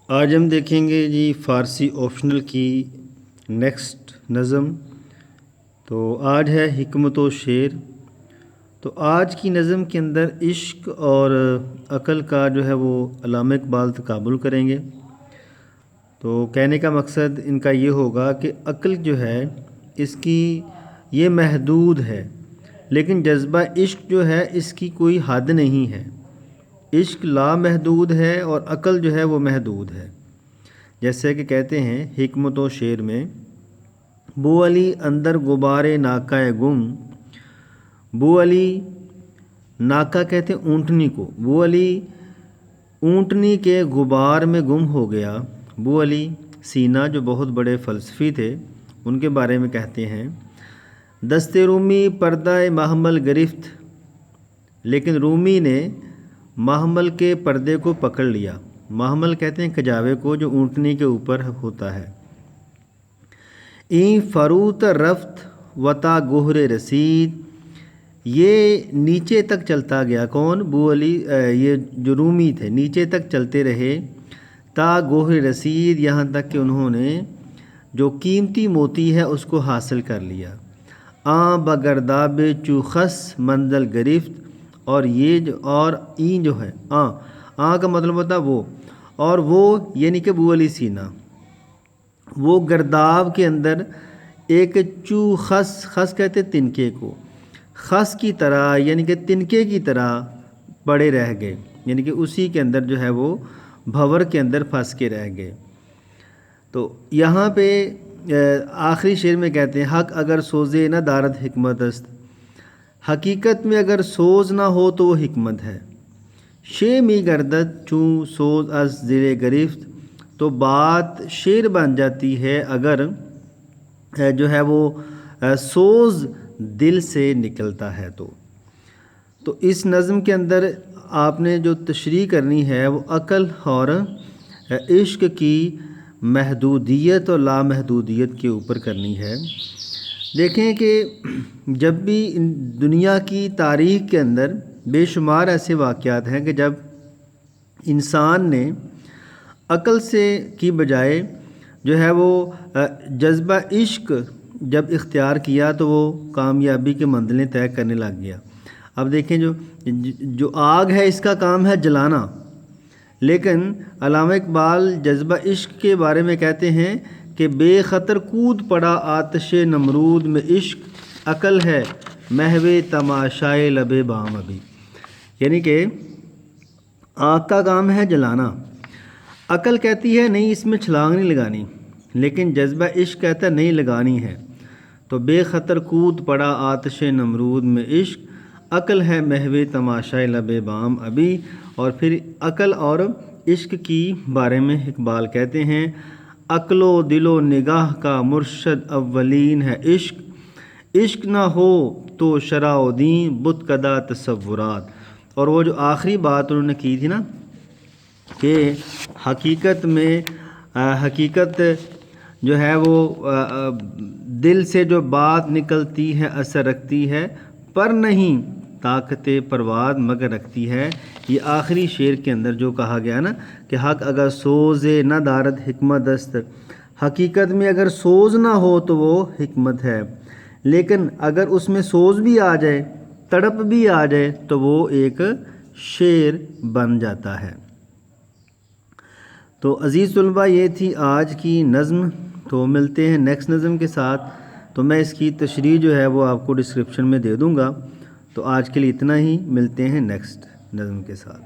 آج ہم دیکھیں گے جی فارسی آپشنل کی نیکسٹ نظم۔ تو آج ہے حکمت و شعر۔ تو آج کی نظم کے اندر عشق اور عقل کا جو ہے وہ علامہ اقبال تقابل کریں گے۔ تو کہنے کا مقصد ان کا یہ ہوگا کہ عقل جو ہے اس کی یہ محدود ہے، لیکن جذبہ عشق جو ہے اس کی کوئی حد نہیں ہے۔ عشق لامحدود ہے اور عقل جو ہے وہ محدود ہے۔ جیسے کہ کہتے ہیں حکمت و شعر میں، بو علی اندر غبار ناکہ گم۔ بو علی، ناکہ کہتے ہیں اونٹنی کو، بو علی اونٹنی کے غبار میں گم ہو گیا۔ بو علی سینا جو بہت بڑے فلسفی تھے، ان کے بارے میں کہتے ہیں، دست رومی پردہ محمل گرفت، لیکن رومی نے محمل کے پردے کو پکڑ لیا۔ محمل کہتے ہیں کجاوے کو جو اونٹنی کے اوپر ہوتا ہے۔ این فروت رفت وتا گہر رسید، یہ نیچے تک چلتا گیا۔ کون؟ بو علی، یہ جو رومی تھے، نیچے تک چلتے رہے، تا گہر رسید، یہاں تک کہ انہوں نے جو قیمتی موتی ہے اس کو حاصل کر لیا۔ آں بگرداب چوخس منزل گرفت، اور یہ جو اور این جو ہے، آں کا مطلب ہوتا وہ، اور وہ یعنی کہ بو علی سینا وہ گرداب کے اندر ایک چوخس، خس کہتے تنکے کو، خس کی طرح یعنی کہ تنکے کی طرح پڑے رہ گئے، یعنی کہ اسی کے اندر جو ہے وہ بھور کے اندر پھنس کے رہ گئے۔ تو یہاں پہ آخری شعر میں کہتے ہیں، حق اگر سوزے نہ دارد حکمت است، حقیقت میں اگر سوز نہ ہو تو وہ حکمت ہے۔ شے می گردد چوں سوز از زیر گرفت، تو بات شعر بن جاتی ہے اگر جو ہے وہ سوز دل سے نکلتا ہے تو اس نظم کے اندر آپ نے جو تشریح کرنی ہے وہ عقل اور عشق کی محدودیت اور لامحدودیت کے اوپر کرنی ہے۔ دیکھیں کہ جب بھی دنیا کی تاریخ کے اندر بے شمار ایسے واقعات ہیں کہ جب انسان نے عقل سے کی بجائے جو ہے وہ جذبہ عشق جب اختیار کیا تو وہ کامیابی کے منزلیں طے کرنے لگ گیا۔ اب دیکھیں جو آگ ہے اس کا کام ہے جلانا، لیکن علامہ اقبال جذبہ عشق کے بارے میں کہتے ہیں کہ بے خطر کود پڑا آتش نمرود میں عشق، عقل ہے محو تماشائے لب بام ابھی، یعنی کہ آگ کا کام ہے جلانا، عقل کہتی ہے نہیں اس میں چھلانگ نہیں لگانی، لیکن جذبہ عشق کہتا ہے نہیں لگانی ہے۔ تو بے خطر کود پڑا آتش نمرود میں عشق، عقل ہے محو تماشائے لب بام ابھی۔ اور پھر عقل اور عشق کی بارے میں اقبال کہتے ہیں، عقل و دل و نگاہ کا مرشد اولین ہے عشق، عشق نہ ہو تو شرع و دین بت کدہ تصورات۔ اور وہ جو آخری بات انہوں نے کی تھی نا کہ حقیقت میں حقیقت جو ہے وہ دل سے جو بات نکلتی ہے اثر رکھتی ہے، پر نہیں طاقت پرواز مگر رکھتی ہے۔ یہ آخری شعر کے اندر جو کہا گیا نا کہ حق اگر سوز نہ دارد حکمت است، حقیقت میں اگر سوز نہ ہو تو وہ حکمت ہے، لیکن اگر اس میں سوز بھی آ جائے، تڑپ بھی آ جائے تو وہ ایک شعر بن جاتا ہے۔ تو عزیز طلبہ یہ تھی آج کی نظم، تو ملتے ہیں نیکسٹ نظم کے ساتھ۔ تو میں اس کی تشریح جو ہے وہ آپ کو ڈسکرپشن میں دے دوں گا۔ تو آج کے لیے اتنا ہی، ملتے ہیں نیکسٹ نظم کے ساتھ۔